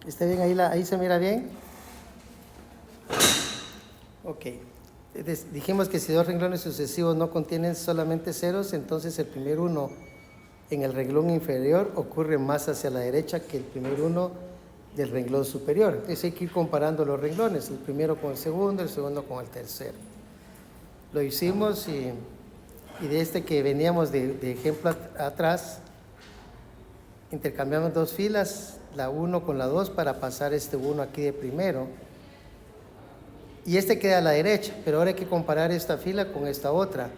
¿Está bien ahí, ahí se mira bien? Ok. Dijimos que si dos renglones sucesivos no contienen solamente ceros, entonces el primer uno en el renglón inferior ocurre más hacia la derecha que el primer uno del renglón superior. Entonces hay que ir comparando los renglones, el primero con el segundo con el tercero. Lo hicimos y de este que veníamos de ejemplo atrás, intercambiamos dos filas, la 1 con la 2 para pasar este 1 aquí de primero. Y este queda a la derecha, pero ahora hay que comparar esta fila con esta otra.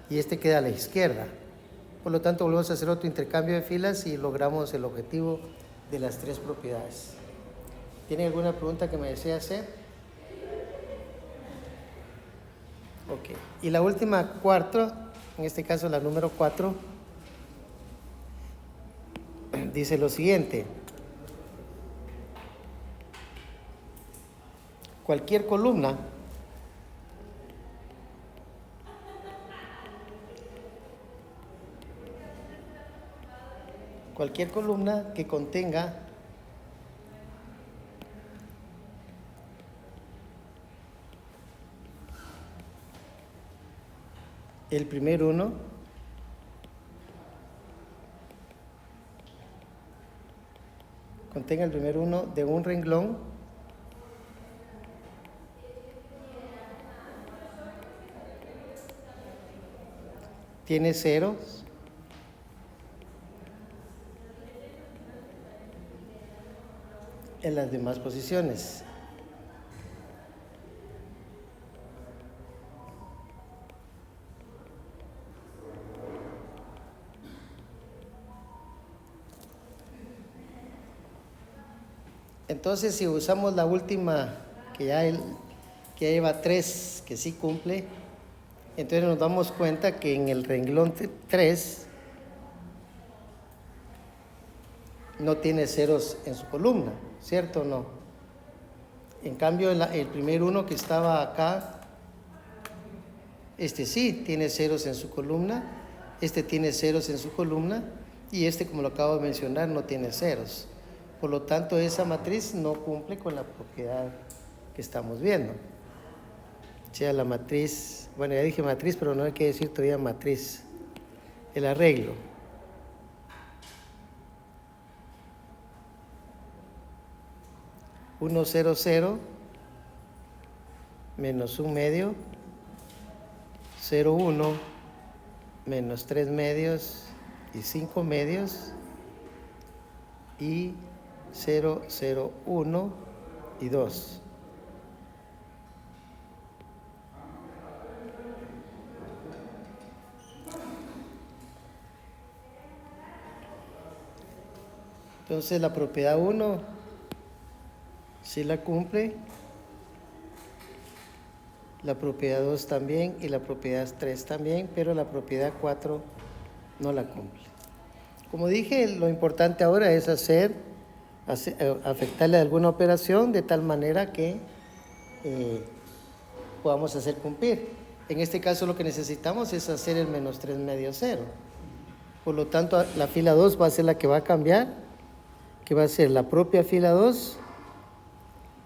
Y este queda a la izquierda. Por lo tanto, volvemos a hacer otro intercambio de filas y logramos el objetivo de las tres propiedades. ¿Tienen alguna pregunta que me desee hacer? Ok. Y la última cuarto, en este caso la número 4, dice lo siguiente. Cualquier columna que contenga el primer uno de un renglón tiene ceros en las demás posiciones. Entonces, si usamos la última, que ya lleva 3, que sí cumple, entonces nos damos cuenta que en el renglón 3 no tiene ceros en su columna, ¿cierto o no? En cambio, el primer uno que estaba acá, este sí tiene ceros en su columna, este tiene ceros en su columna, y este, como lo acabo de mencionar, no tiene ceros. Por lo tanto, esa matriz no cumple con la propiedad que estamos viendo. O sea, la matriz, bueno, ya dije matriz, pero no hay que decir todavía matriz. El arreglo. Uno, 0, 0, menos 1 medio, 0, 1, menos 3 medios y 5 medios, y 0, 0, 1 y 2. Entonces la propiedad 1 sí la cumple, la propiedad 2 también y la propiedad 3 también, pero la propiedad 4 no la cumple. Como dije, lo importante ahora es afectarle a alguna operación de tal manera que podamos hacer cumplir. En este caso lo que necesitamos es hacer el menos 3 medios 0. Por lo tanto, la fila 2 va a ser la que va a cambiar, que va a ser la propia fila 2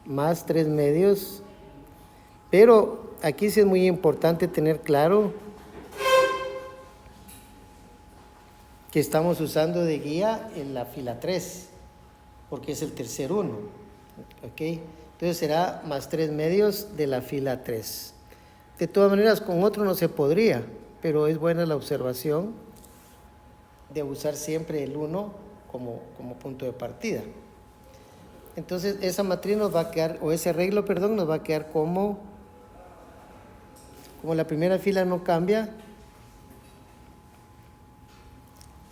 más 3 medios. Pero aquí sí es muy importante tener claro que estamos usando de guía en la fila 3, porque es el tercer 1. ¿Ok? Entonces será más 3 medios de la fila 3. De todas maneras, con otro no se podría, pero es buena la observación de usar siempre el 1 como punto de partida. Entonces, esa matriz nos va a quedar, o ese arreglo, perdón, nos va a quedar como la primera fila no cambia,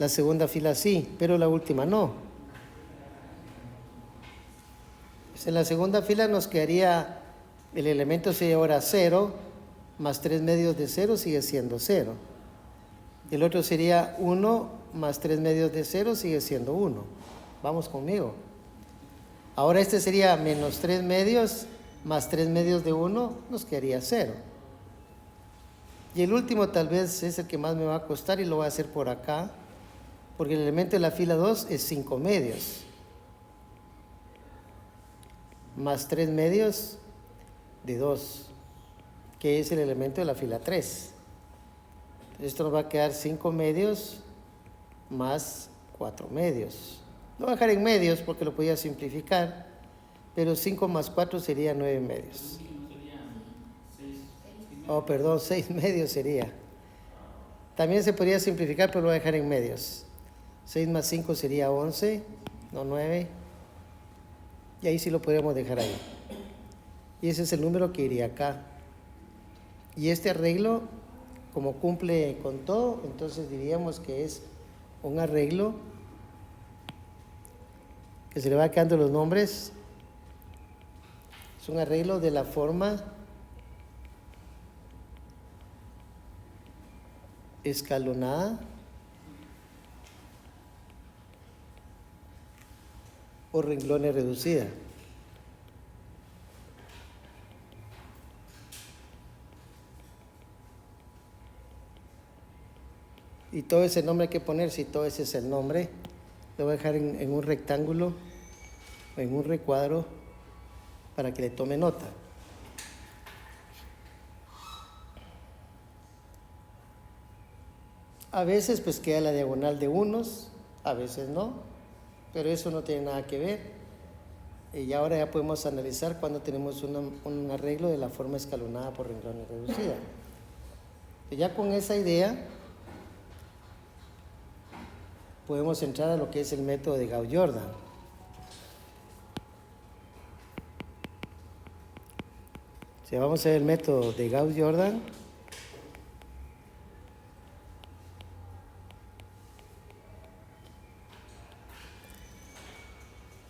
la segunda fila sí, pero la última no. En la segunda fila nos quedaría, el elemento sería ahora 0, más 3 medios de 0 sigue siendo 0. El otro sería 1 más 3 medios de 0 sigue siendo 1. Vamos conmigo. Ahora este sería menos 3 medios más 3 medios de 1, nos quedaría 0. Y el último tal vez es el que más me va a costar y lo voy a hacer por acá, porque el elemento de la fila 2 es 5 medios. más 3 medios de 2, que es el elemento de la fila 3. Esto nos va a quedar 5 medios más 4 medios. Lo voy a dejar en medios porque lo podía simplificar, pero 5 más 4 sería 9 medios. Oh, perdón, 6 medios sería. También se podría simplificar, pero lo voy a dejar en medios. 6 más 5 sería 11, no 9. Y ahí sí lo podríamos dejar ahí. Y ese es el número que iría acá. Y este arreglo, como cumple con todo, entonces diríamos que es un arreglo que se le va quedando los nombres. Es un arreglo de la forma escalonada o renglones reducida. Y todo ese nombre hay que poner, si todo ese es el nombre, lo voy a dejar en un rectángulo, en un recuadro, para que le tome nota. A veces pues queda la diagonal de unos, a veces no, pero eso no tiene nada que ver. Y ahora ya podemos analizar cuando tenemos un arreglo de la forma escalonada por renglones reducida. Y ya con esa idea podemos entrar a lo que es el método de Gauss-Jordan. Si vamos a ver el método de Gauss-Jordan,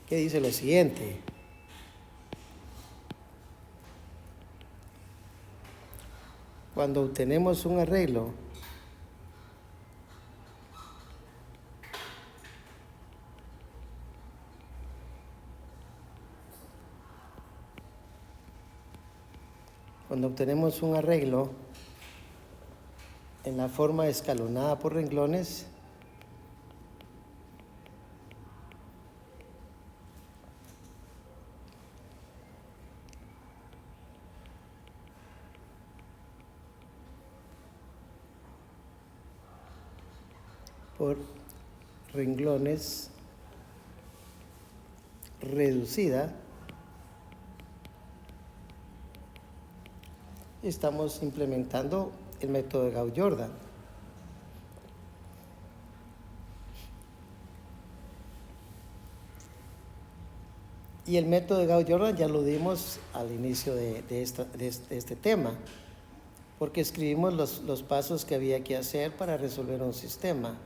que dice lo siguiente: cuando obtenemos un arreglo en la forma escalonada por renglones, reducida, estamos implementando el método de Gauss-Jordan. Y el método de Gauss-Jordan ya lo dimos al inicio de este tema, porque escribimos los pasos que había que hacer para resolver un sistema.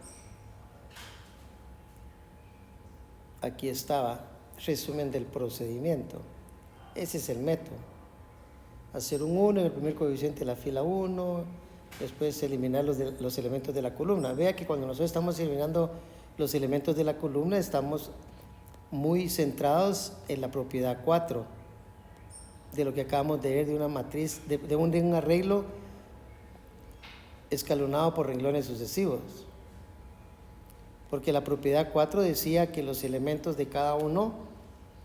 Aquí estaba, resumen del procedimiento. Ese es el método. Hacer un 1 en el primer coeficiente de la fila 1, después eliminar los elementos de la columna. Vea que cuando nosotros estamos eliminando los elementos de la columna, estamos muy centrados en la propiedad 4, de lo que acabamos de ver de una matriz, de un arreglo escalonado por renglones sucesivos. Porque la propiedad 4 decía que los elementos de cada uno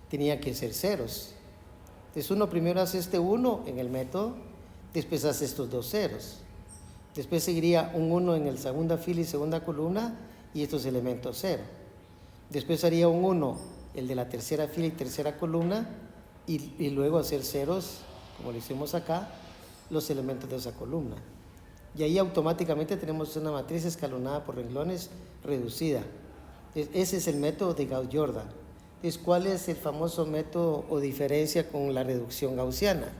tenían que ser ceros. Entonces uno primero hace este 1 en el método, después hace estos 2 ceros. Después seguiría un 1 en la segunda fila y segunda columna y estos elementos 0. Después haría un 1 el de la tercera fila y tercera columna y luego hacer ceros, como lo hicimos acá, los elementos de esa columna. Y ahí automáticamente tenemos una matriz escalonada por renglones reducida. Ese es el método de Gauss-Jordan. Entonces, ¿cuál es el famoso método o diferencia con la reducción gaussiana?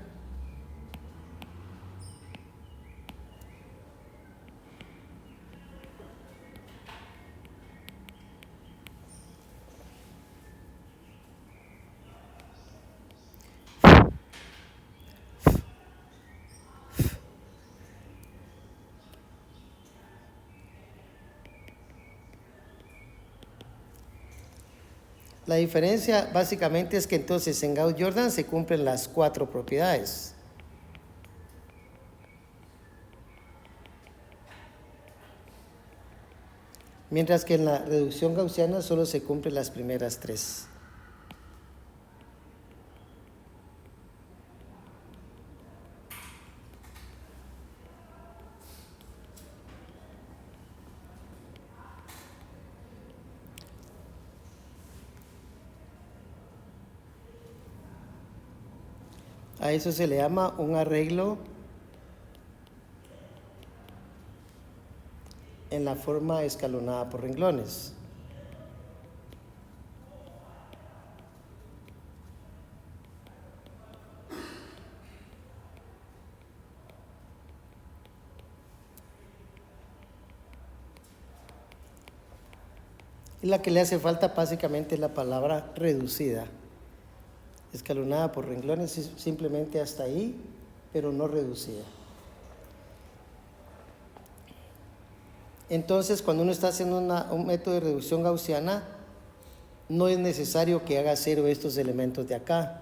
La diferencia básicamente es que entonces en Gauss-Jordan se cumplen las 4 propiedades. Mientras que en la reducción gaussiana solo se cumplen las primeras 3. A eso se le llama un arreglo en la forma escalonada por renglones. Y la que le hace falta básicamente es la palabra reducida. Escalonada por renglones es simplemente hasta ahí, pero no reducida. Entonces, cuando uno está haciendo un método de reducción gaussiana, no es necesario que haga cero estos elementos de acá.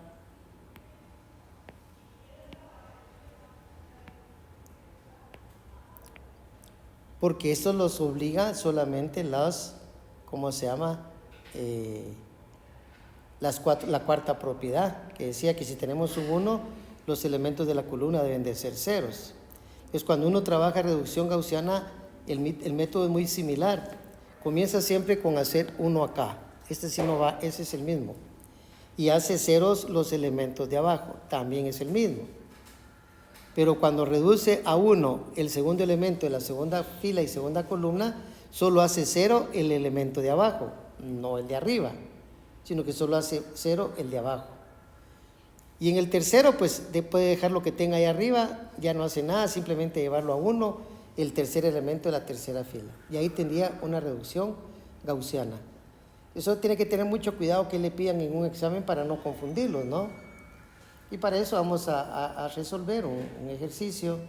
Porque esto los obliga solamente las, ¿cómo se llama? La cuarta propiedad, que decía que si tenemos un 1, los elementos de la columna deben de ser ceros. Entonces, cuando uno trabaja reducción gaussiana, el método es muy similar. Comienza siempre con hacer 1 acá. Este sí no va, ese es el mismo. Y hace ceros los elementos de abajo, también es el mismo. Pero cuando reduce a 1 el segundo elemento de la segunda fila y segunda columna, solo hace 0 el elemento de abajo, no el de arriba, sino que solo hace 0 el de abajo. Y en el tercero, pues puede dejar lo que tenga ahí arriba, ya no hace nada, simplemente llevarlo a 1, el tercer elemento de la tercera fila. Y ahí tendría una reducción gaussiana. Eso tiene que tener mucho cuidado que le pidan en un examen para no confundirlos, ¿no? Y para eso vamos a resolver un ejercicio.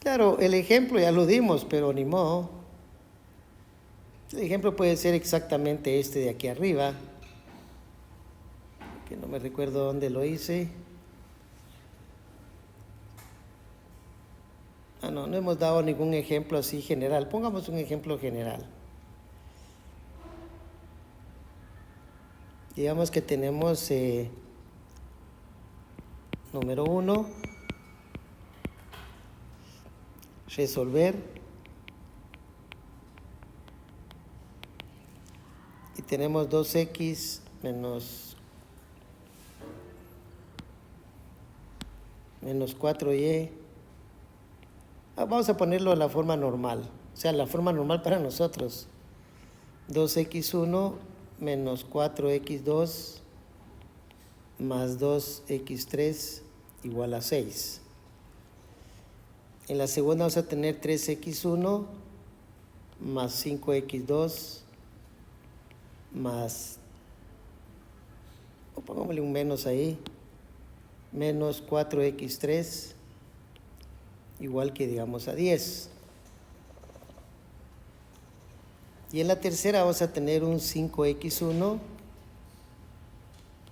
Claro, el ejemplo ya lo dimos, pero ni modo. El ejemplo puede ser exactamente este de aquí arriba, que no me recuerdo dónde lo hice. No hemos dado ningún ejemplo así general. Pongamos un ejemplo general. Digamos que tenemos número 1, resolver, y tenemos 2x menos 4y. Vamos a ponerlo en la forma normal, o sea, la forma normal para nosotros. 2x1 menos 4x2 más 2x3 igual a 6. En la segunda vamos a tener 3x1 más 5x2 más, pongámosle un menos ahí, menos 4x3 igual que digamos a 10. Y en la tercera vamos a tener un 5x1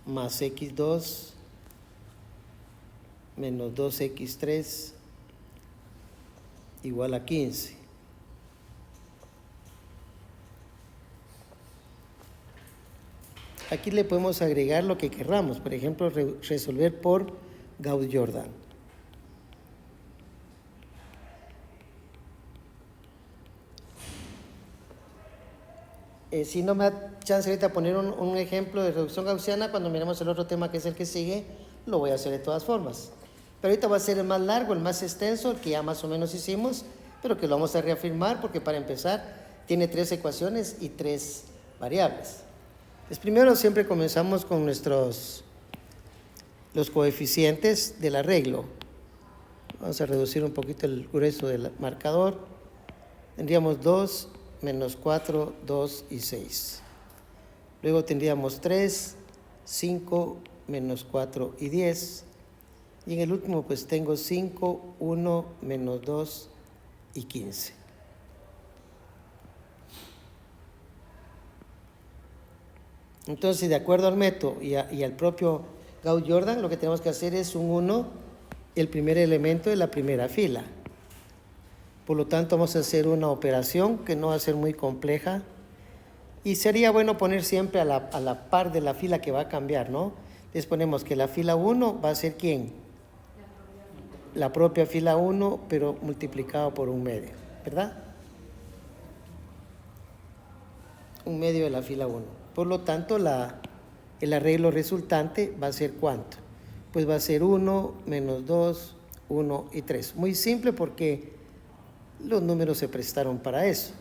más x2 menos 2x3 igual a 15. Aquí le podemos agregar lo que querramos, por ejemplo, resolver por Gauss-Jordan. Si no me da chance ahorita poner un ejemplo de reducción gaussiana, cuando miremos el otro tema que es el que sigue, lo voy a hacer de todas formas. Pero ahorita va a ser el más largo, el más extenso, el que ya más o menos hicimos, pero que lo vamos a reafirmar porque para empezar tiene 3 ecuaciones y 3 variables. Pues primero siempre comenzamos con los coeficientes del arreglo. Vamos a reducir un poquito el grueso del marcador. Tendríamos 2 menos 4, 2 y 6. Luego tendríamos 3, 5, menos 4 y 10. Y en el último pues tengo 5, 1, menos 2 y 15. Entonces, de acuerdo al método y al propio Gauss-Jordan, lo que tenemos que hacer es un 1, el primer elemento de la primera fila. Por lo tanto, vamos a hacer una operación que no va a ser muy compleja. Y sería bueno poner siempre a la par de la fila que va a cambiar, ¿no? Les ponemos que la fila 1 va a ser ¿quién? la propia fila 1, pero multiplicado por 1/2, ¿verdad? 1/2 de la fila 1. Por lo tanto, el arreglo resultante va a ser ¿cuánto? Pues va a ser 1, menos 2, 1 y 3. Muy simple porque los números se prestaron para eso.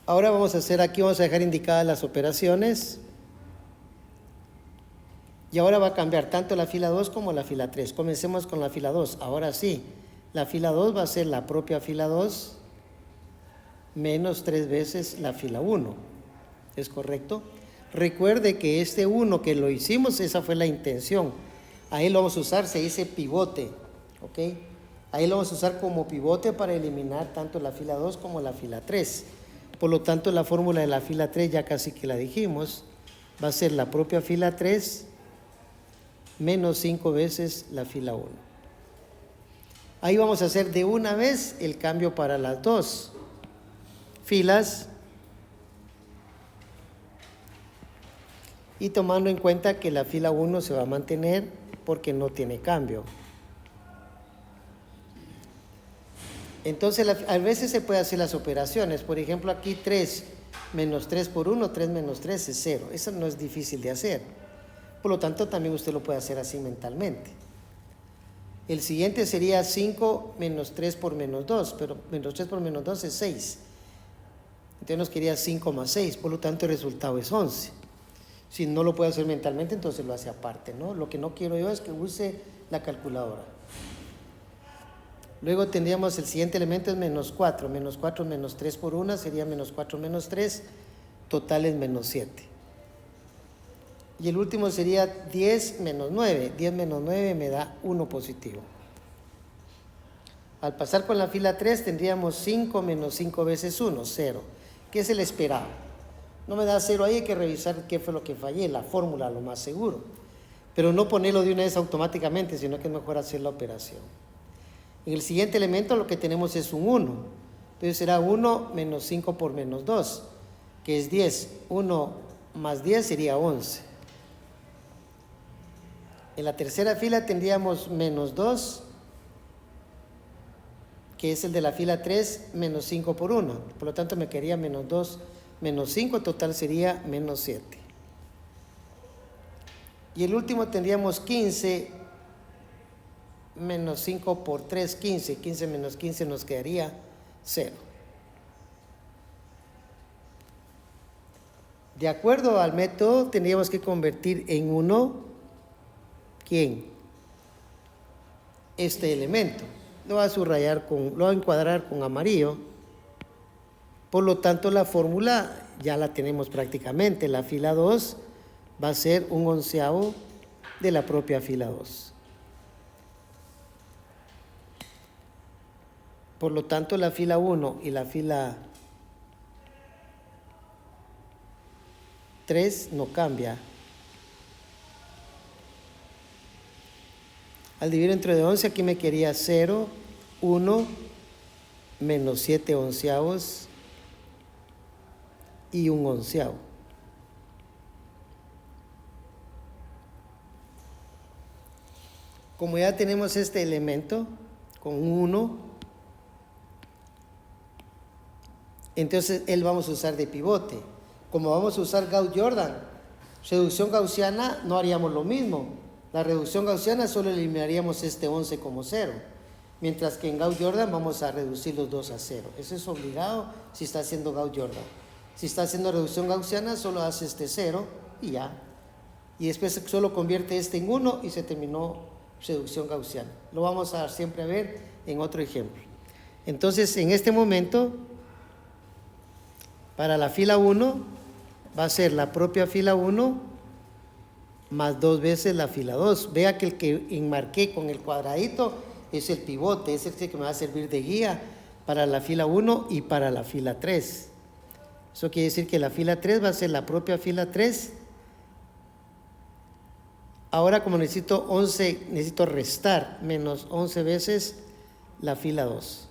Ahora vamos a hacer aquí, vamos a dejar indicadas las operaciones. Y ahora va a cambiar tanto la fila 2 como la fila 3. Comencemos con la fila 2. Ahora sí, la fila 2 va a ser la propia fila 2 menos 3 veces la fila 1. ¿Es correcto? Recuerde que este 1 que lo hicimos, esa fue la intención. Ahí lo vamos a usar, se dice pivote. ¿Ok? Ahí lo vamos a usar como pivote para eliminar tanto la fila 2 como la fila 3. Por lo tanto, la fórmula de la fila 3 ya casi que la dijimos. Va a ser la propia fila 3 menos 5 veces la fila 1. Ahí vamos a hacer de una vez el cambio para las dos filas. Y tomando en cuenta que la fila 1 se va a mantener porque no tiene cambio. Entonces, a veces se puede hacer las operaciones. Por ejemplo, aquí 3 menos 3 por 1, 3 menos 3 es 0. Eso no es difícil de hacer. Por lo tanto, también usted lo puede hacer así mentalmente. El siguiente sería 5 menos 3 por menos 2, pero menos 3 por menos 2 es 6. Entonces nos quería 5 más 6, por lo tanto el resultado es 11. Si no lo puede hacer mentalmente, entonces lo hace aparte, ¿no? Lo que no quiero yo es que use la calculadora. Luego tendríamos el siguiente elemento es menos 4. Menos 4 menos 3 por 1 sería menos 4 menos 3. Total es menos 7. Y el último sería 10 menos 9. 10 menos 9 me da 1 positivo. Al pasar con la fila 3 tendríamos 5 menos 5 veces 1, 0. ¿Qué es el esperado? No me da 0 ahí, hay que revisar qué fue lo que fallé, la fórmula, lo más seguro. Pero no ponerlo de una vez automáticamente, sino que es mejor hacer la operación. En el siguiente elemento lo que tenemos es un 1. Entonces será 1 menos 5 por menos 2, que es 10. 1 más 10 sería 11. En la tercera fila tendríamos menos 2, que es el de la fila 3, menos 5 por 1. Por lo tanto me quedaría menos 2 menos 5, total sería menos 7. Y el último tendríamos 15 menos 5 por 3, 15. 15 menos 15 nos quedaría 0. De acuerdo al método, tendríamos que convertir en 1, ¿quién? Este elemento. Lo voy a subrayar lo voy a encuadrar con amarillo. Por lo tanto, la fórmula ya la tenemos prácticamente. La fila 2 va a ser 1/11 de la propia fila 2. Por lo tanto, la fila 1 y la fila 3 no cambia. Al dividir entre de 11, aquí me quedaría 0, 1, menos 7 onceavos y 1 onceavo. Como ya tenemos este elemento con 1, entonces él vamos a usar de pivote. Como vamos a usar Gauss-Jordan, reducción gaussiana, no haríamos lo mismo. La reducción gaussiana solo eliminaríamos este 11 como 0. Mientras que en Gauss-Jordan vamos a reducir los dos a 0. Eso es obligado si está haciendo Gauss-Jordan. Si está haciendo reducción gaussiana, solo hace este 0 y ya. Y después solo convierte este en 1 y se terminó reducción gaussiana. Lo vamos a siempre a ver en otro ejemplo. Entonces, en este momento, para la fila 1, va a ser la propia fila 1 más 2 veces la fila 2. Vea que el que enmarqué con el cuadradito es el pivote, es el que me va a servir de guía para la fila 1 y para la fila 3. Eso quiere decir que la fila 3 va a ser la propia fila 3. Ahora, como necesito 11, necesito restar menos 11 veces la fila 2.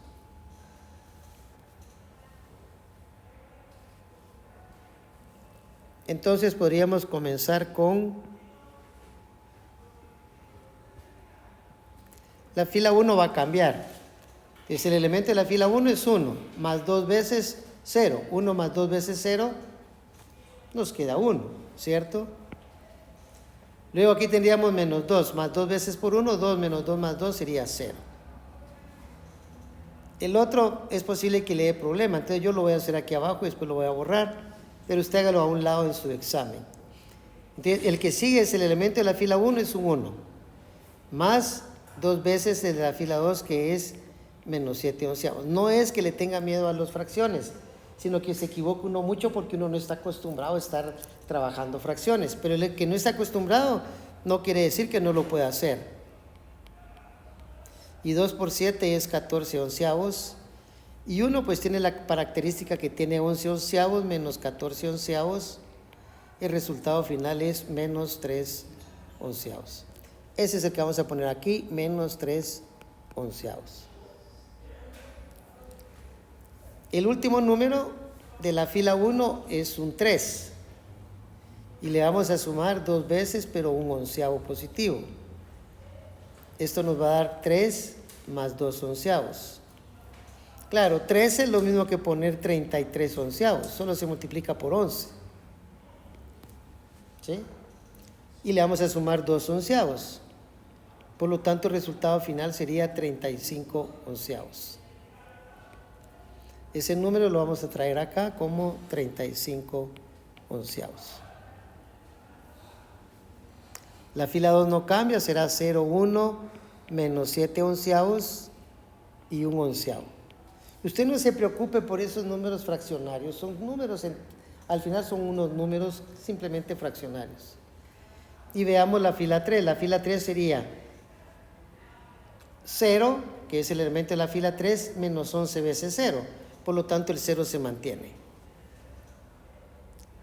Entonces podríamos comenzar con la fila 1 va a cambiar. Entonces el elemento de la fila 1 es 1, más 2 veces 0. 1 más 2 veces 0, nos queda 1, ¿cierto? Luego aquí tendríamos menos 2, más 2 veces por 1, 2 menos 2 más 2 sería 0. El otro es posible que le dé problema, entonces yo lo voy a hacer aquí abajo y después lo voy a borrar, pero usted hágalo a un lado en su examen. Entonces el que sigue es el elemento de la fila 1, es un 1, más 2 veces el de la fila 2, que es menos 7 onceavos. No es que le tenga miedo a las fracciones, sino que se equivoca uno mucho porque uno no está acostumbrado a estar trabajando fracciones, pero el que no está acostumbrado no quiere decir que no lo pueda hacer. Y 2 por 7 es 14 onceavos, y 1 pues tiene la característica que tiene 11 onceavos menos 14 onceavos, el resultado final es menos 3 onceavos. Ese es el que vamos a poner aquí, menos 3 onceavos. El último número de la fila 1 es un 3. Y le vamos a sumar 2 veces, pero un onceavo positivo. Esto nos va a dar 3 más 2 onceavos. Claro, 3 es lo mismo que poner 33 onceavos. Solo se multiplica por 11. ¿Sí? Y le vamos a sumar 2 onceavos. Por lo tanto, el resultado final sería 35 onceavos. Ese número lo vamos a traer acá como 35 onceavos. La fila 2 no cambia, será 0, 1, menos 7 onceavos y 1 onceavo. Usted no se preocupe por esos números fraccionarios, son números, al final son unos números simplemente fraccionarios. Y veamos la fila 3. La fila 3 sería 0, que es el elemento de la fila 3, menos 11 veces 0. Por lo tanto, el 0 se mantiene.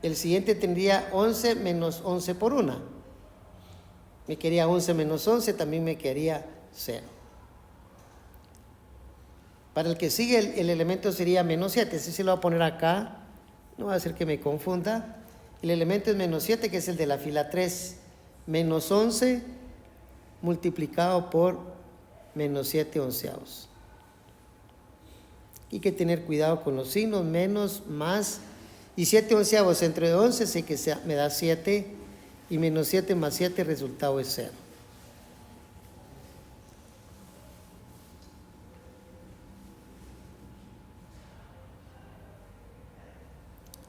El siguiente tendría 11 menos 11 por 1. Me quedaría 11 menos 11, también me quedaría 0. Para el que sigue, el elemento sería menos 7. Así se lo voy a poner acá. No va a hacer que me confunda. El elemento es menos 7, que es el de la fila 3. Menos 11 multiplicado por menos 7 onceavos. Hay que tener cuidado con los signos, menos, más, y 7 onceavos entre 11, sé que me da 7, y menos 7 más 7, el resultado es 0.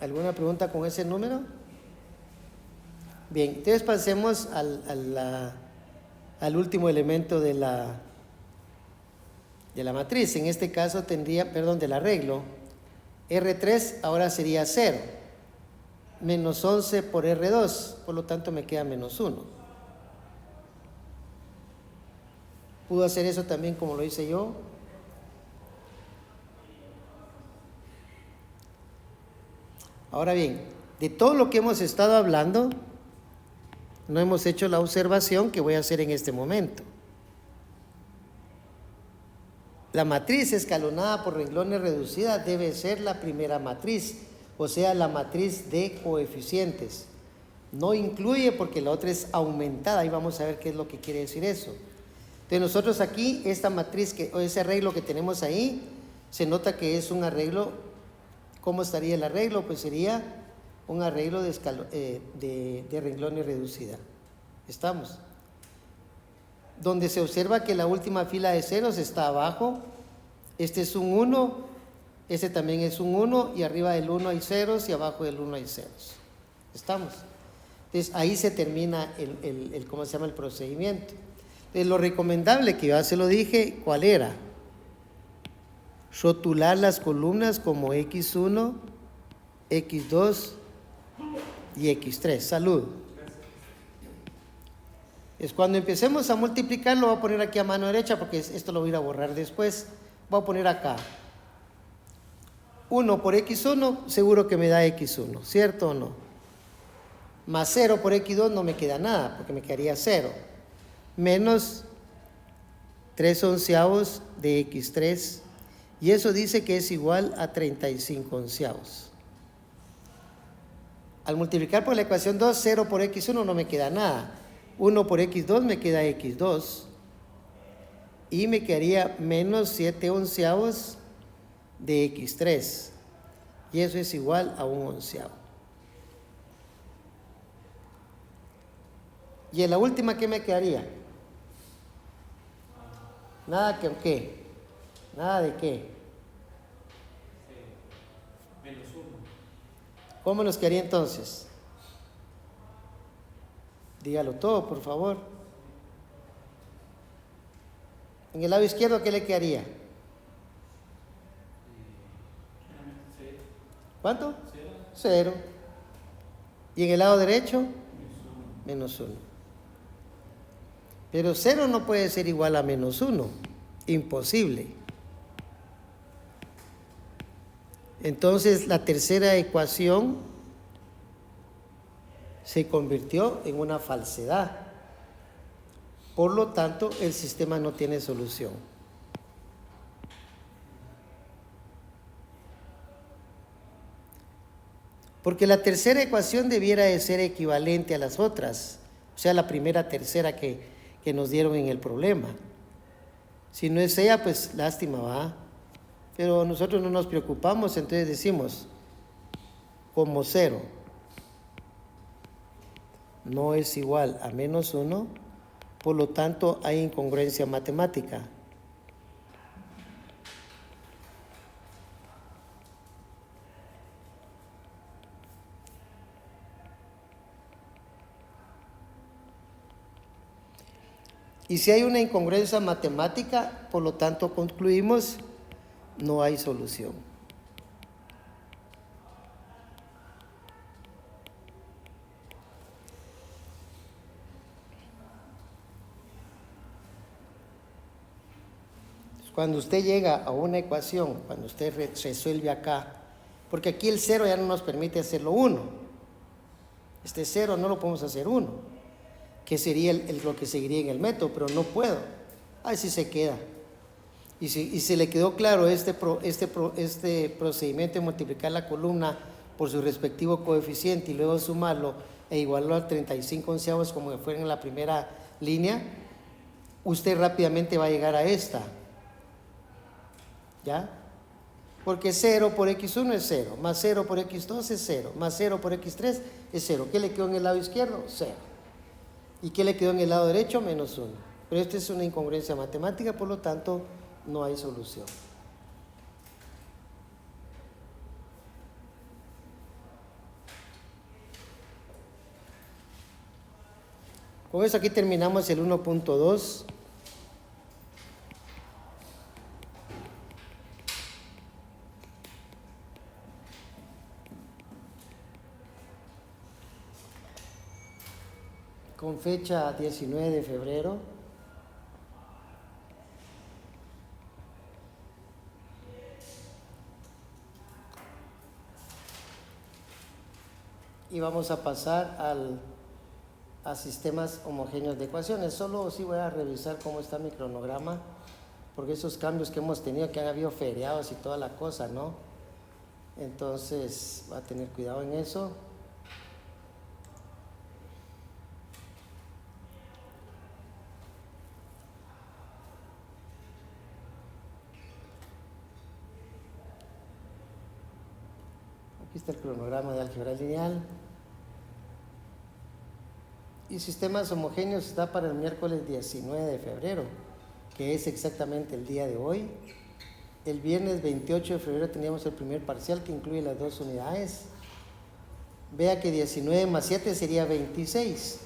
¿Alguna pregunta con ese número? Bien, entonces pasemos al último elemento de la matriz. En este caso tendría, del arreglo, R3 ahora sería 0, menos 11 por R2, por lo tanto me queda menos 1. ¿Pudo hacer eso también como lo hice yo? Ahora bien, de todo lo que hemos estado hablando, no hemos hecho la observación que voy a hacer en este momento. La matriz escalonada por renglones reducida debe ser la primera matriz, o sea, la matriz de coeficientes. No incluye porque la otra es aumentada, y vamos a ver qué es lo que quiere decir eso. Entonces nosotros aquí, esta matriz, o ese arreglo que tenemos ahí, se nota que es un arreglo. ¿Cómo estaría el arreglo? Pues sería un arreglo de renglones reducida. ¿Estamos? Donde se observa que la última fila de ceros está abajo. Este es un 1, este también es un 1, y arriba del 1 hay ceros y abajo del 1 hay ceros. ¿Estamos? Entonces ahí se termina ¿cómo se llama? El procedimiento. Entonces lo recomendable, que ya se lo dije, ¿cuál era? Rotular las columnas como X1, X2 y X3. Salud. Es cuando empecemos a multiplicar, lo voy a poner aquí a mano derecha porque esto lo voy a ir a borrar después. Voy a poner acá 1 por X1, seguro que me da X1, ¿cierto o no? Más 0 por X2 no me queda nada porque me quedaría 0. Menos 3 onceavos de X3, y eso dice que es igual a 35 onceavos. Al multiplicar por la ecuación 2, 0 por x1 no me queda nada. 1 por x2 me queda x2. Y me quedaría menos 7 onceavos de x3. Y eso es igual a 1 onceavo. Y en la última, ¿qué me quedaría? Nada que qué. Nada de qué. Menos 1. ¿Cómo nos quedaría entonces? Dígalo todo, por favor. En el lado izquierdo, ¿qué le quedaría? ¿Cuánto? 0. ¿Y en el lado derecho? Menos 1. Pero 0 no puede ser igual a menos 1. Imposible. Entonces la tercera ecuación se convirtió en una falsedad. Por lo tanto, el sistema no tiene solución. Porque la tercera ecuación debiera de ser equivalente a las otras, o sea, la primera tercera que nos dieron en el problema. Si no es ella, pues lástima, va. Pero nosotros no nos preocupamos, entonces decimos, como 0 no es igual a menos 1, por lo tanto hay incongruencia matemática. Y si hay una incongruencia matemática, por lo tanto concluimos, no hay solución. Cuando usted llega a una ecuación, cuando usted resuelve acá, porque aquí el 0 ya no nos permite hacerlo 1. Este 0 no lo podemos hacer 1, que sería lo que seguiría en el método, pero no puedo. Ahí sí se queda. Y si le quedó claro este procedimiento de multiplicar la columna por su respectivo coeficiente y luego sumarlo e igualarlo a 35 onceavos como que fuera en la primera línea, usted rápidamente va a llegar a esta. ¿Ya? Porque 0 por x1 es 0, más 0 por x2 es 0, más 0 por x3 es 0. ¿Qué le quedó en el lado izquierdo? 0. ¿Y qué le quedó en el lado derecho? Menos 1. Pero esta es una incongruencia matemática, por lo tanto, no hay solución. Con eso aquí terminamos el 1.2. Con fecha 19 de febrero. Y vamos a pasar a sistemas homogéneos de ecuaciones. Solo sí voy a revisar cómo está mi cronograma, porque esos cambios que hemos tenido, que han habido feriados y toda la cosa, ¿no? Entonces, va a tener cuidado en eso. Aquí está el cronograma de álgebra lineal. Y sistemas homogéneos está para el miércoles 19 de febrero, que es exactamente el día de hoy. El viernes 28 de febrero teníamos el primer parcial que incluye las 2 unidades. Vea que 19 más 7 sería 26,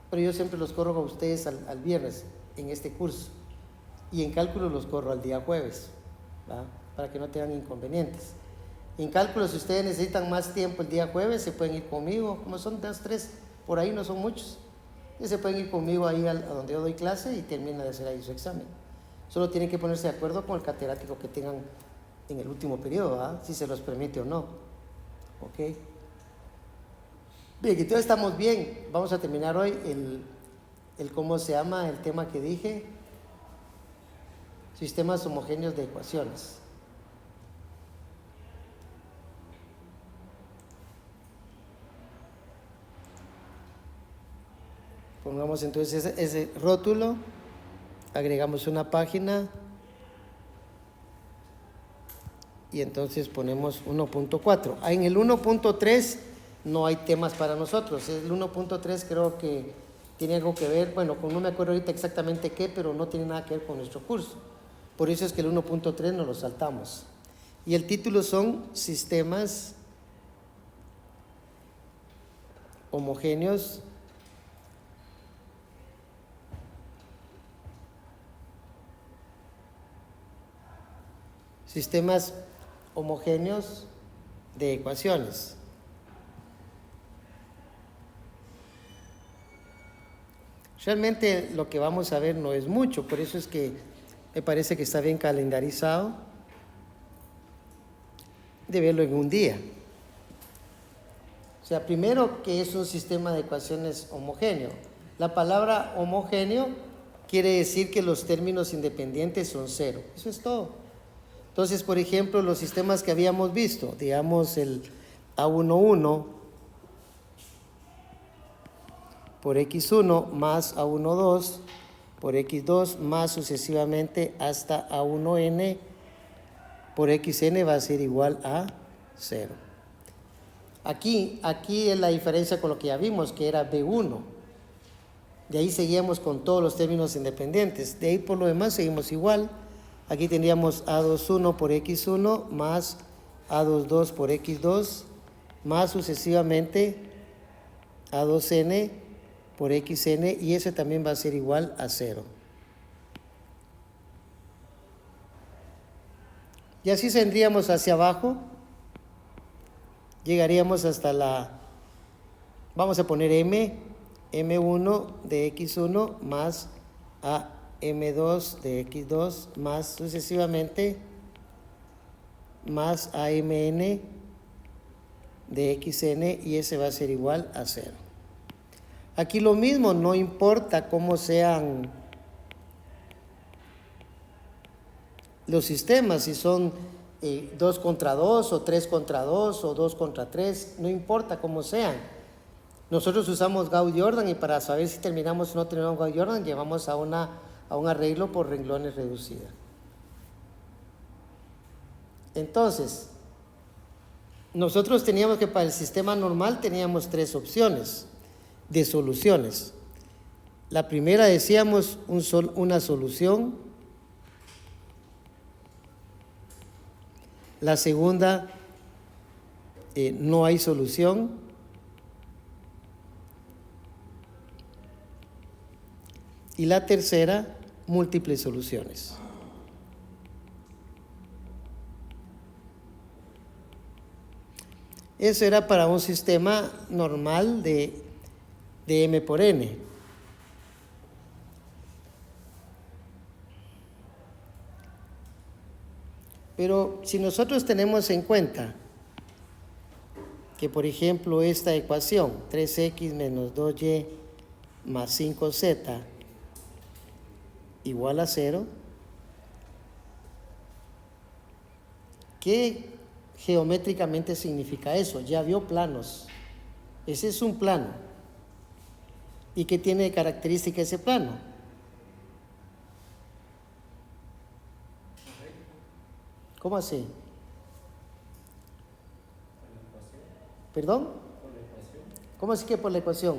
pero yo siempre los corro a ustedes al viernes en este curso. Y en cálculo los corro al día jueves, ¿va? Para que no tengan inconvenientes. En cálculo, si ustedes necesitan más tiempo el día jueves, se pueden ir conmigo, como son 2, 3, por ahí no son muchos. Y se pueden ir conmigo ahí a donde yo doy clase y terminan de hacer ahí su examen. Solo tienen que ponerse de acuerdo con el catedrático que tengan en el último periodo, ¿verdad? Si se los permite o no. ¿Ok? Bien, entonces estamos bien. Vamos a terminar hoy el ¿cómo se llama? El tema que dije. Sistemas homogéneos de ecuaciones. Pongamos entonces ese rótulo, agregamos una página y entonces ponemos 1.4. En el 1.3 no hay temas para nosotros. El 1.3 creo que tiene algo que ver, bueno, no me acuerdo ahorita exactamente qué, pero no tiene nada que ver con nuestro curso. Por eso es que el 1.3 nos lo saltamos. Y el título son sistemas homogéneos de ecuaciones. Realmente lo que vamos a ver no es mucho, por eso es que me parece que está bien calendarizado de verlo en un día. O sea, primero, ¿qué es un sistema de ecuaciones homogéneo? La palabra homogéneo quiere decir que los términos independientes son cero. Eso es todo. Entonces, por ejemplo, los sistemas que habíamos visto, digamos el A11 por X1 más A12 por X2 más sucesivamente hasta A1n por Xn va a ser igual a 0. Aquí es la diferencia con lo que ya vimos, que era B1. De ahí seguíamos con todos los términos independientes. De ahí por lo demás seguimos igual. Aquí tendríamos A21 por X1 más A22 por X2 más sucesivamente A2n por Xn y ese también va a ser igual a 0. Y así vendríamos hacia abajo. Llegaríamos hasta vamos a poner M1 de X1 más a M2 de X2 más sucesivamente más a Mn de Xn y ese va a ser igual a 0. Aquí lo mismo, no importa cómo sean los sistemas, si son 2 contra 2 o 3 contra 2 o 2 contra 3, no importa cómo sean. Nosotros usamos Gauss-Jordan y para saber si terminamos o no terminamos Gauss-Jordan llevamos a un arreglo por renglones reducida. Entonces, nosotros teníamos que para el sistema normal teníamos 3 opciones de soluciones. La primera decíamos una solución. La segunda, no hay solución. Y la tercera, múltiples soluciones. Eso era para un sistema normal de M por N. Pero si nosotros tenemos en cuenta que, por ejemplo, esta ecuación, 3x menos 2y más 5z igual a 0, ¿qué geométricamente significa eso? Ya vio planos. Ese es un plano. ¿Y qué tiene de característica ese plano? ¿Cómo así? ¿Perdón? ¿Cómo así que por la ecuación?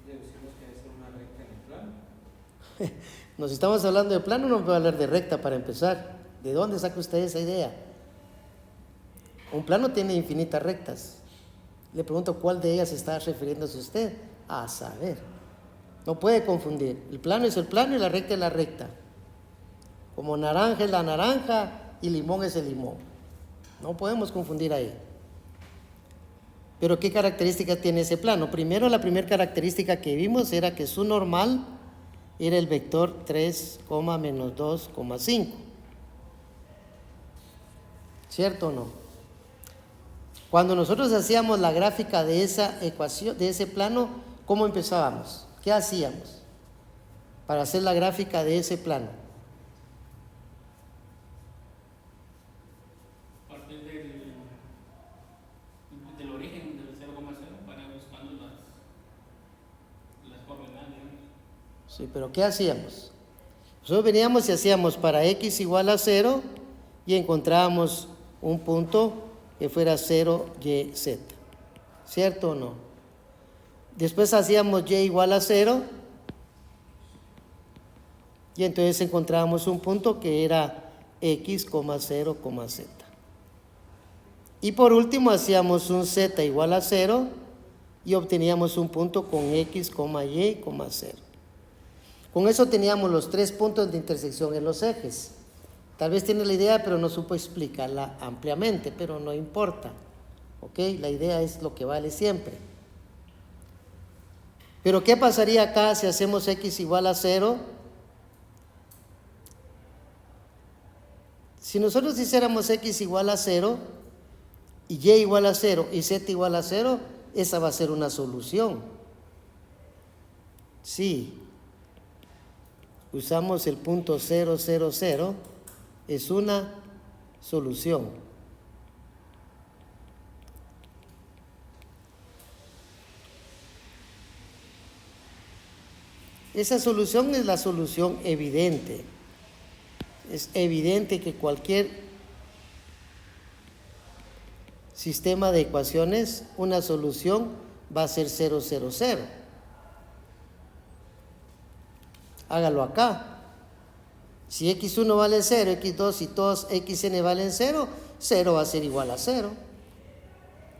Deducimos que debe ser una recta en el plano. Nos estamos hablando de plano, no puedo hablar de recta para empezar. ¿De dónde saca usted esa idea? Un plano tiene infinitas rectas. Le pregunto cuál de ellas está refiriéndose usted. A saber. No puede confundir. El plano es el plano y la recta es la recta. Como naranja es la naranja y limón es el limón. No podemos confundir ahí. Pero ¿qué características tiene ese plano? Primero, la primera característica que vimos era que su normal era el vector 3, menos 2,5. ¿Cierto o no? Cuando nosotros hacíamos la gráfica de esa ecuación, de ese plano, ¿cómo empezábamos? ¿Qué hacíamos para hacer la gráfica de ese plano? Partir del origen del 0,0 para ir buscando las coordenadas Sí, pero ¿qué hacíamos? Nosotros veníamos y hacíamos para x igual a 0 y encontrábamos un punto que fuera 0, y, z. ¿Cierto o no? Después hacíamos y igual a 0 y entonces encontrábamos un punto que era x, 0, z. Y por último hacíamos un z igual a 0 y obteníamos un punto con x, y, 0. Con eso teníamos los 3 puntos de intersección en los ejes. Tal vez tiene la idea, pero no supo explicarla ampliamente, pero no importa. ¿Ok? La idea es lo que vale siempre. Pero ¿qué pasaría acá si hacemos x igual a 0? Si nosotros hiciéramos x igual a 0 y y igual a 0 y z igual a 0, esa va a ser una solución. Sí. Usamos el punto 0, 0, 0, es una solución. Esa solución es la solución evidente. Es evidente que cualquier sistema de ecuaciones, una solución va a ser 0, 0, 0. Hágalo acá. Si x1 vale 0, x2 y todos xn valen 0, 0 va a ser igual a 0.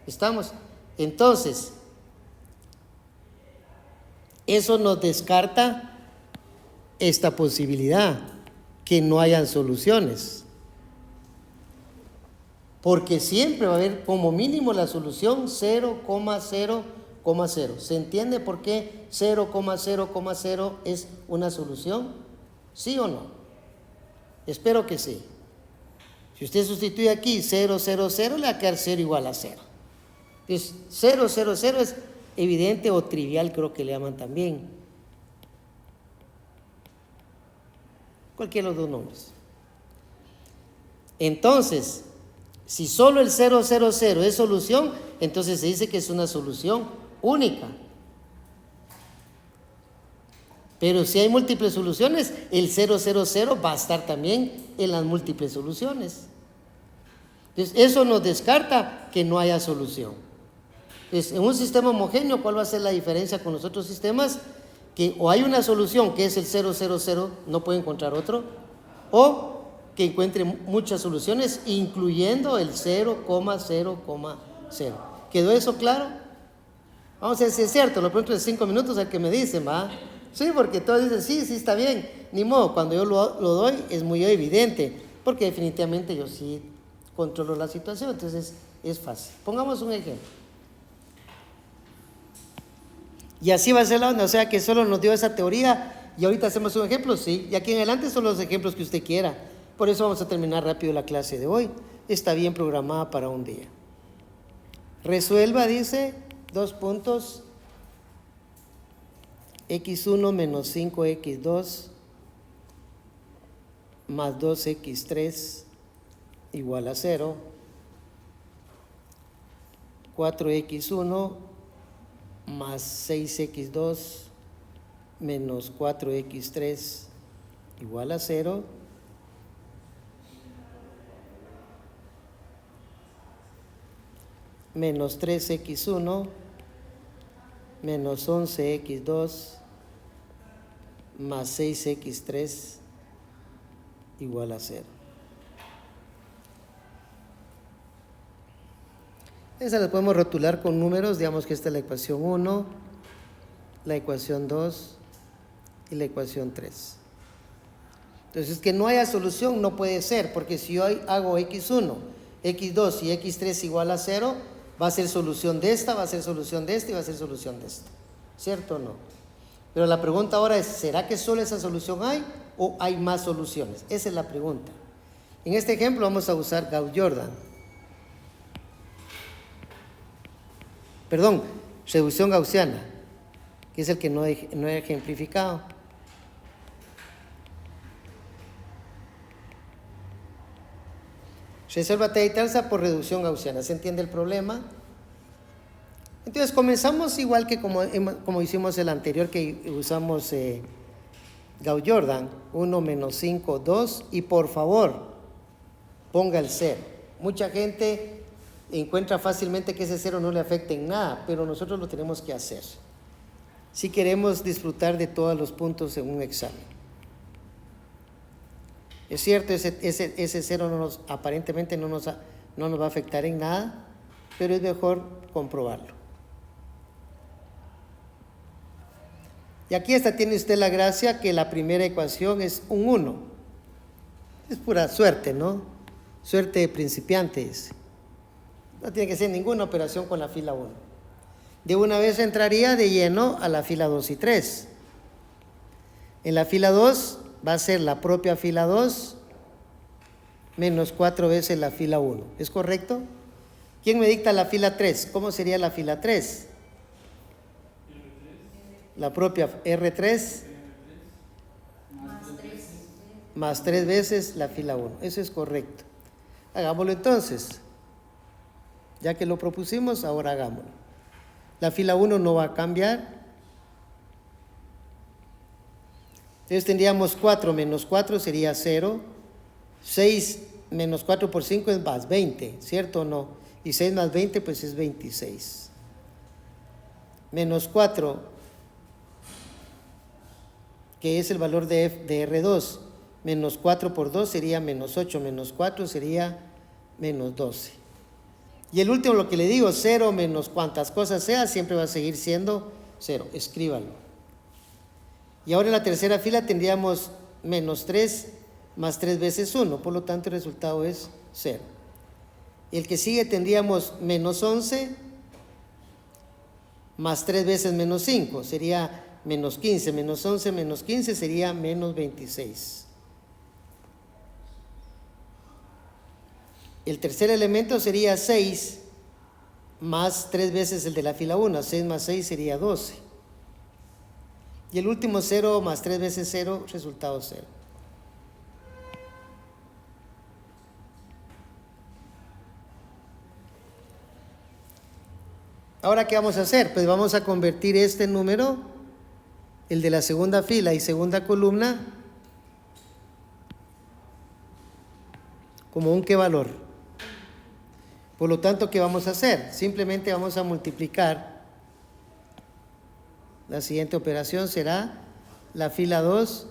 ¿Estamos? Entonces, eso nos descarta esta posibilidad, que no hayan soluciones. Porque siempre va a haber como mínimo la solución 0, 0, 0. ¿Se entiende por qué 0, 0, 0 es una solución? ¿Sí o no? Espero que sí. Si usted sustituye aquí 0, 0, 0, le va a quedar 0 igual a 0. Entonces, 0, 0, 0 es evidente o trivial, creo que le llaman también. Cualquiera de los dos nombres. Entonces, si solo el 0, 0, 0 es solución, entonces se dice que es una solución única. Pero si hay múltiples soluciones, el 0, 0, 0 va a estar también en las múltiples soluciones. Entonces, eso nos descarta que no haya solución. Entonces, en un sistema homogéneo, ¿cuál va a ser la diferencia con los otros sistemas? Que o hay una solución que es el 0, 0, 0, no puede encontrar otro, o que encuentre muchas soluciones, incluyendo el 0, 0, 0. ¿Quedó eso claro? Vamos a ver si es cierto, lo pregunto en 5 minutos al que me dicen, ¿va? Sí, porque todos dicen, sí, sí, está bien. Ni modo, cuando yo lo doy es muy evidente, porque definitivamente yo sí controlo la situación, entonces es fácil. Pongamos un ejemplo. Y así va a ser la onda, o sea que solo nos dio esa teoría y ahorita hacemos un ejemplo, sí, y aquí en adelante son los ejemplos que usted quiera. Por eso vamos a terminar rápido la clase de hoy. Está bien programada para un día. Resuelva, dice, 2 puntos. x1 menos 5x2 más 2x3 igual a 0. 4x1 más 6x2 menos 4x3 igual a 0. Menos 3x1 menos 11x2 más 6x3 igual a 0. Esa la podemos rotular con números, digamos que esta es la ecuación 1, la ecuación 2 y la ecuación 3. Entonces, que no haya solución no puede ser, porque si yo hago x1, x2 y x3 igual a 0, va a ser solución de esta, va a ser solución de esta y va a ser solución de esta. ¿Cierto o no? Pero la pregunta ahora es, ¿será que solo esa solución hay o hay más soluciones? Esa es la pregunta. En este ejemplo vamos a usar Gauss-Jordan. Perdón, reducción gaussiana, que es el que no he ejemplificado. Resuelva T y talsa por reducción gaussiana. ¿Se entiende el problema? Entonces comenzamos igual que como hicimos el anterior, que usamos Gauss Jordan, 1 menos 5, 2, y por favor, ponga el 0. Mucha gente encuentra fácilmente que ese 0 no le afecta en nada, pero nosotros lo tenemos que hacer si queremos disfrutar de todos los puntos en un examen. Es cierto, ese 0 aparentemente no nos va a afectar en nada, pero es mejor comprobarlo. Y aquí hasta tiene usted la gracia que la primera ecuación es un 1. Es pura suerte, ¿no? Suerte de principiantes. No tiene que ser ninguna operación con la fila 1. De una vez entraría de lleno a la fila 2 y 3. En la fila 2 va a ser la propia fila 2 menos 4 veces la fila 1. ¿Es correcto? ¿Quién me dicta la fila 3? ¿Cómo sería la fila 3? La propia R3 más 3 veces la fila 1. Eso es correcto. Hagámoslo entonces. Ya que lo propusimos, ahora hagámoslo. La fila 1 no va a cambiar. Entonces tendríamos 4 menos 4 sería 0. 6 menos 4 por 5 es más 20, ¿cierto o no? Y 6 más 20 pues es 26. Menos 4, que es el valor de R2, menos 4 por 2 sería menos 8, menos 4 sería menos 12. Y el último, lo que le digo, 0 menos cuantas cosas sea, siempre va a seguir siendo 0. Escríbalo. Y ahora en la tercera fila tendríamos menos 3 más 3 veces 1, por lo tanto el resultado es 0. Y el que sigue tendríamos menos 11 más 3 veces menos 5, sería menos 15, menos 11 menos 15 sería menos 26. El tercer elemento sería 6 más 3 veces el de la fila 1, 6 más 6 sería 12. Y el último 0 más 3 veces 0, resultado 0. Ahora, ¿qué vamos a hacer? Pues vamos a convertir este número, el de la segunda fila y segunda columna, como un ¿qué valor? Por lo tanto, ¿qué vamos a hacer? Simplemente vamos a multiplicar. La siguiente operación será la fila 2,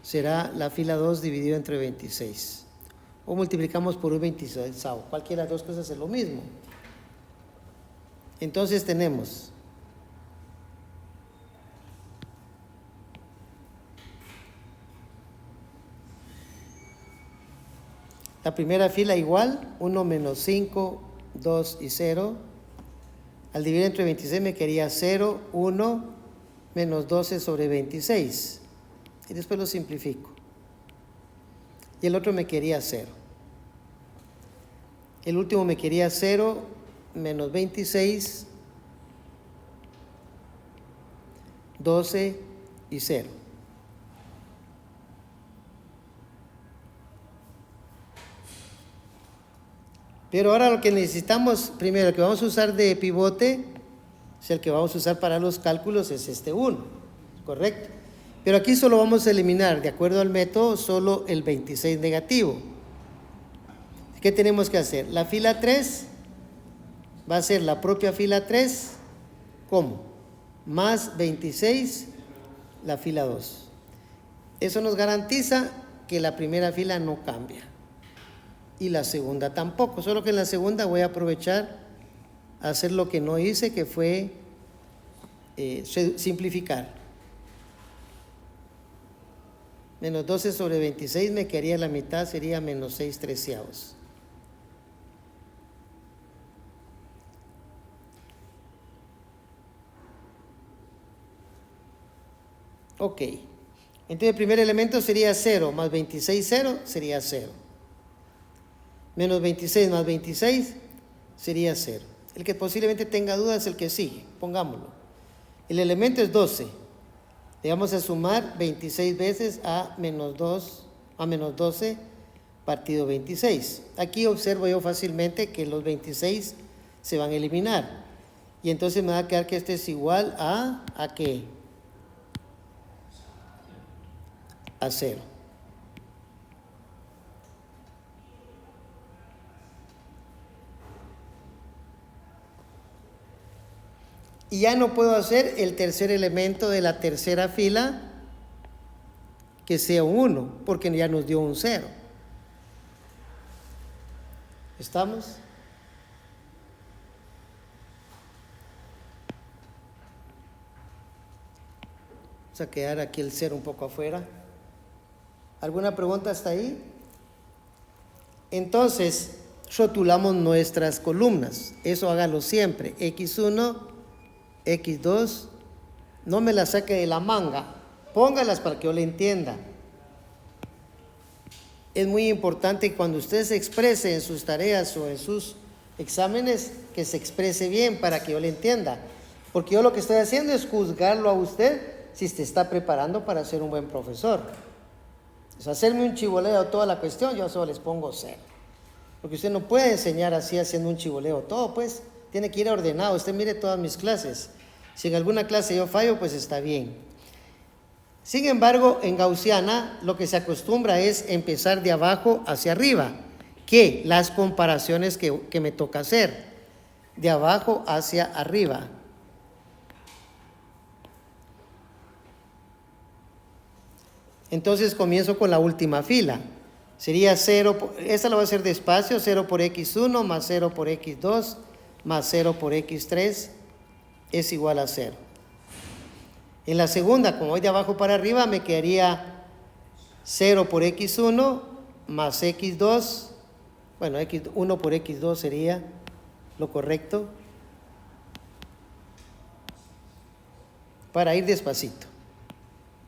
será la fila 2 dividido entre 26. O multiplicamos por un 26. Cualquiera de las dos cosas es lo mismo. Entonces tenemos la primera fila igual, 1 menos 5, 2 y 0. Al dividir entre 26 me quedaría 0, 1, menos 12 sobre 26. Y después lo simplifico. Y el otro me quedaría 0. El último me quedaría 0, menos 26, 12 y 0. Pero ahora lo que necesitamos, primero, el que vamos a usar de pivote, es el que vamos a usar para los cálculos, es este 1, ¿correcto? Pero aquí solo vamos a eliminar, de acuerdo al método, solo el 26 negativo. ¿Qué tenemos que hacer? La fila 3 va a ser la propia fila 3, ¿cómo? Más 26, la fila 2. Eso nos garantiza que la primera fila no cambia. Y la segunda tampoco, solo que en la segunda voy a aprovechar a hacer lo que no hice, que fue simplificar. Menos 12 sobre 26 me quedaría la mitad, sería menos 6 treceavos. Ok, entonces el primer elemento sería 0 más 26, 0 sería 0. Menos 26 más 26 sería 0. El que posiblemente tenga dudas es el que sigue, pongámoslo. El elemento es 12. Le vamos a sumar 26 veces a menos 12 partido 26. Aquí observo yo fácilmente que los 26 se van a eliminar. Y entonces me va a quedar que este es igual ¿a qué? a 0. Y ya no puedo hacer el tercer elemento de la tercera fila que sea un 1, porque ya nos dio un 0. ¿Estamos? Vamos a quedar aquí el 0 un poco afuera. ¿Alguna pregunta hasta ahí? Entonces, rotulamos nuestras columnas. Eso hágalo siempre. X1, X2. No me las saque de la manga. Póngalas para que yo le entienda. Es muy importante que cuando usted se exprese en sus tareas o en sus exámenes, que se exprese bien para que yo le entienda. Porque yo lo que estoy haciendo es juzgarlo a usted si se está preparando para ser un buen profesor. Es hacerme un chivoleo toda la cuestión, yo solo les pongo 0. Porque usted no puede enseñar así haciendo un chivoleo todo, pues tiene que ir ordenado. Usted mire todas mis clases. Si en alguna clase yo fallo, pues está bien. Sin embargo, en gaussiana lo que se acostumbra es empezar de abajo hacia arriba, que las comparaciones que me toca hacer, de abajo hacia arriba. Entonces comienzo con la última fila. Sería 0, esta la voy a hacer despacio, 0 por x1 más 0 por x2 más 0 por x3 es igual a 0. En la segunda, como voy de abajo para arriba, me quedaría 0 por x1 más x2, bueno, 1 por x2 sería lo correcto, para ir despacito.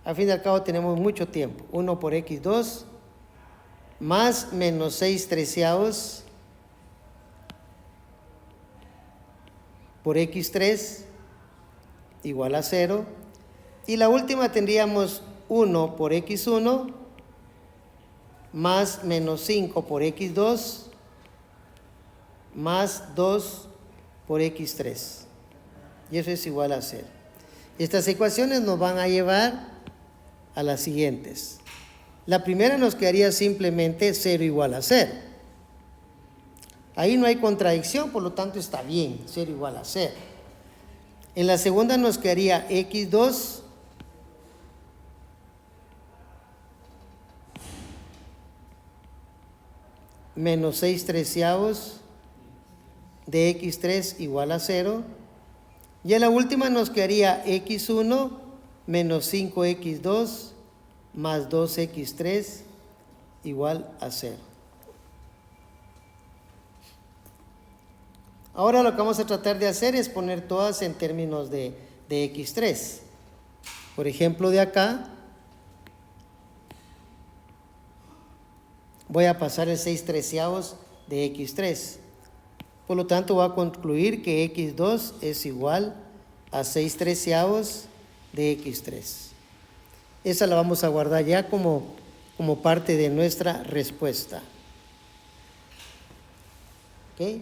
Al fin y al cabo tenemos mucho tiempo. 1 por x2 más menos 6/13 por x3 igual a 0. Y la última tendríamos 1 por x1 más menos 5 por x2 más 2 por x3. Y eso es igual a 0. Estas ecuaciones nos van a llevar a las siguientes. La primera nos quedaría simplemente 0 igual a 0. Ahí no hay contradicción, por lo tanto está bien, 0 igual a 0. En la segunda nos quedaría x2 menos 6/13 de x3 igual a 0. Y en la última nos quedaría x1 menos 5x2 más 2x3 igual a 0. Ahora lo que vamos a tratar de hacer es poner todas en términos de x3. Por ejemplo, de acá voy a pasar el 6/13 de x3. Por lo tanto, voy a concluir que x2 es igual a 6/13 de x3. Esa la vamos a guardar ya como parte de nuestra respuesta. ¿Ok?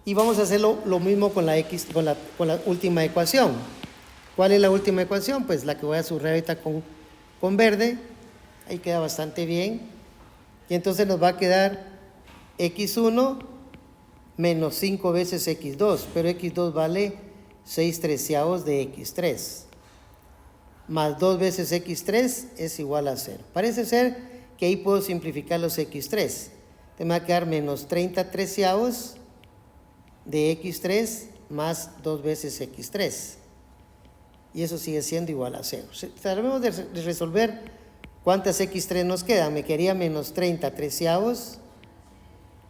Y vamos a hacer lo mismo con la última ecuación. ¿Cuál es la última ecuación? Pues la que voy a subrayar ahorita con verde. Ahí queda bastante bien. Y entonces nos va a quedar x1 menos 5 veces x2, pero x2 vale 6/13 de x3. Más 2 veces x3 es igual a 0. Parece ser que ahí puedo simplificar los x3. Te va a quedar menos 30/13 de x3 más 2 veces x3. Y eso sigue siendo igual a 0. Tratemos de resolver cuántas x3 nos quedan. Me quedaría menos 30/13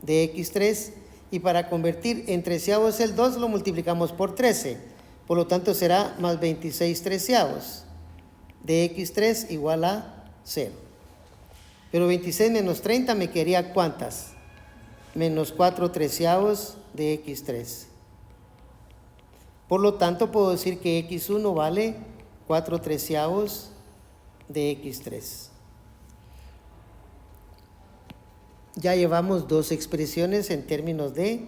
de x3. Y para convertir en treceavos el 2 lo multiplicamos por 13. Por lo tanto será más 26/13 de x3 igual a 0. Pero 26 menos 30 me quedaría ¿cuántas? Menos 4/13 de x3. Por lo tanto puedo decir que x1 vale 4/13 de x3. Ya llevamos dos expresiones en términos de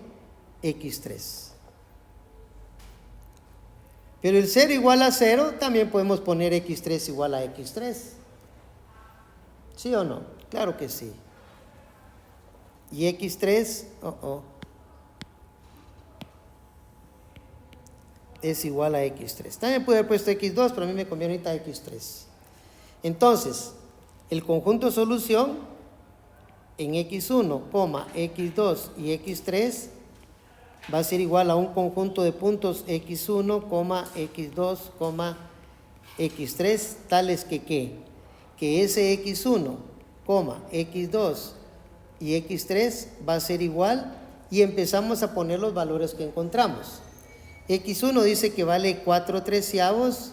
x3. Pero el 0 igual a 0, también podemos poner x3 igual a x3. ¿Sí o no? Claro que sí. Y x3, es igual a x3. También puede haber puesto x2, pero a mí me conviene ahorita x3. Entonces, el conjunto solución en x1, x2 y x3 va a ser igual a un conjunto de puntos x1, x2, x3, tales que que ese x1, x2 y x3 va a ser igual, y empezamos a poner los valores que encontramos. x1 dice que vale 4/13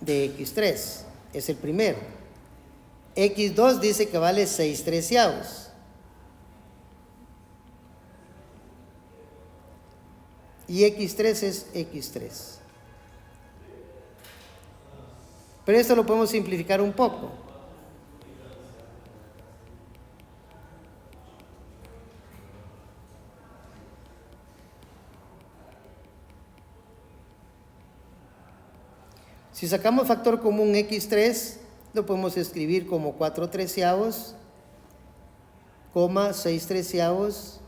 de x3, es el primero. x2 dice que vale 6/13. Y x3 es x3. Pero esto lo podemos simplificar un poco. Si sacamos factor común x3, lo podemos escribir como 4/13, 6/13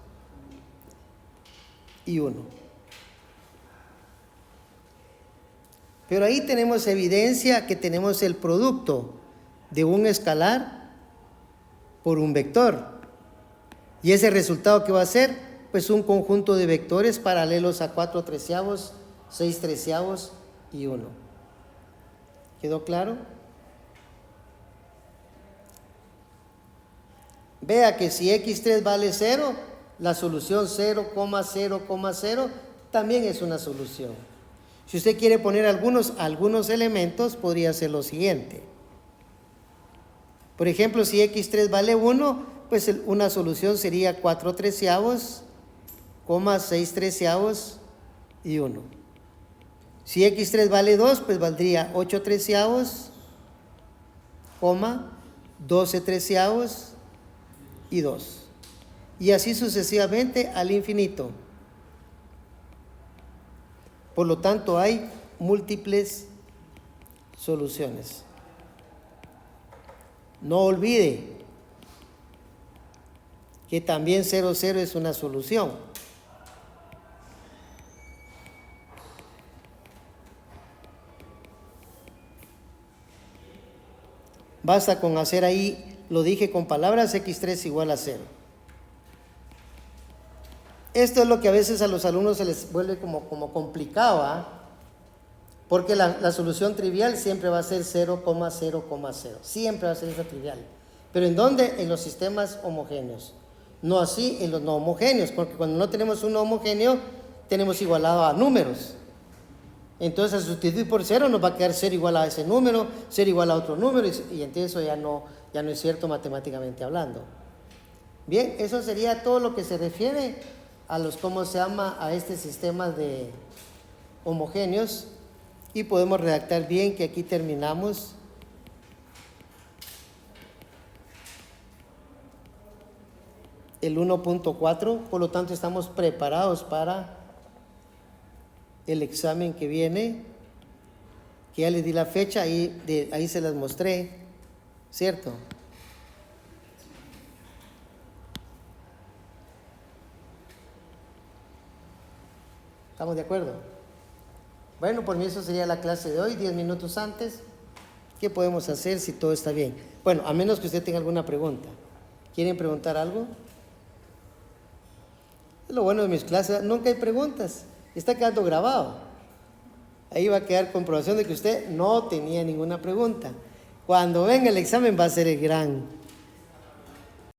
y 1. Pero ahí tenemos evidencia que tenemos el producto de un escalar por un vector. Y ese resultado, ¿qué va a ser? Pues un conjunto de vectores paralelos a 4/13, 6/13 y 1. ¿Quedó claro? Vea que si x3 vale 0, la solución 0,0,0 también es una solución. Si usted quiere poner algunos elementos, podría ser lo siguiente. Por ejemplo, si x3 vale 1, pues una solución sería 4/13, 6/13 y 1. Si x3 vale 2, pues valdría 8/13, 12/13 y 2. Y así sucesivamente al infinito. Por lo tanto, hay múltiples soluciones. No olvide que también 0, 0 es una solución. Basta con hacer ahí, lo dije con palabras, x3 igual a 0. Esto es lo que a veces a los alumnos se les vuelve como complicado, porque la solución trivial siempre va a ser 0,0,0. Siempre va a ser esa trivial. ¿Pero en dónde? En los sistemas homogéneos. No así en los no homogéneos, porque cuando no tenemos un homogéneo, tenemos igualado a números. Entonces, al sustituir por 0, nos va a quedar 0 igual a ese número, 0 igual a otro número, y entonces eso ya no es cierto matemáticamente hablando. Bien, eso sería todo lo que se refiere a a este sistema de homogéneos, y podemos redactar bien que aquí terminamos el 1.4, por lo tanto estamos preparados para el examen que viene, que ya les di la fecha, ahí se las mostré, ¿cierto? ¿Estamos de acuerdo? Bueno, por mí eso sería la clase de hoy, 10 minutos antes. ¿Qué podemos hacer si todo está bien? Bueno, a menos que usted tenga alguna pregunta. ¿Quieren preguntar algo? Es lo bueno de mis clases, nunca hay preguntas. Está quedando grabado. Ahí va a quedar comprobación de que usted no tenía ninguna pregunta. Cuando venga el examen va a ser el gran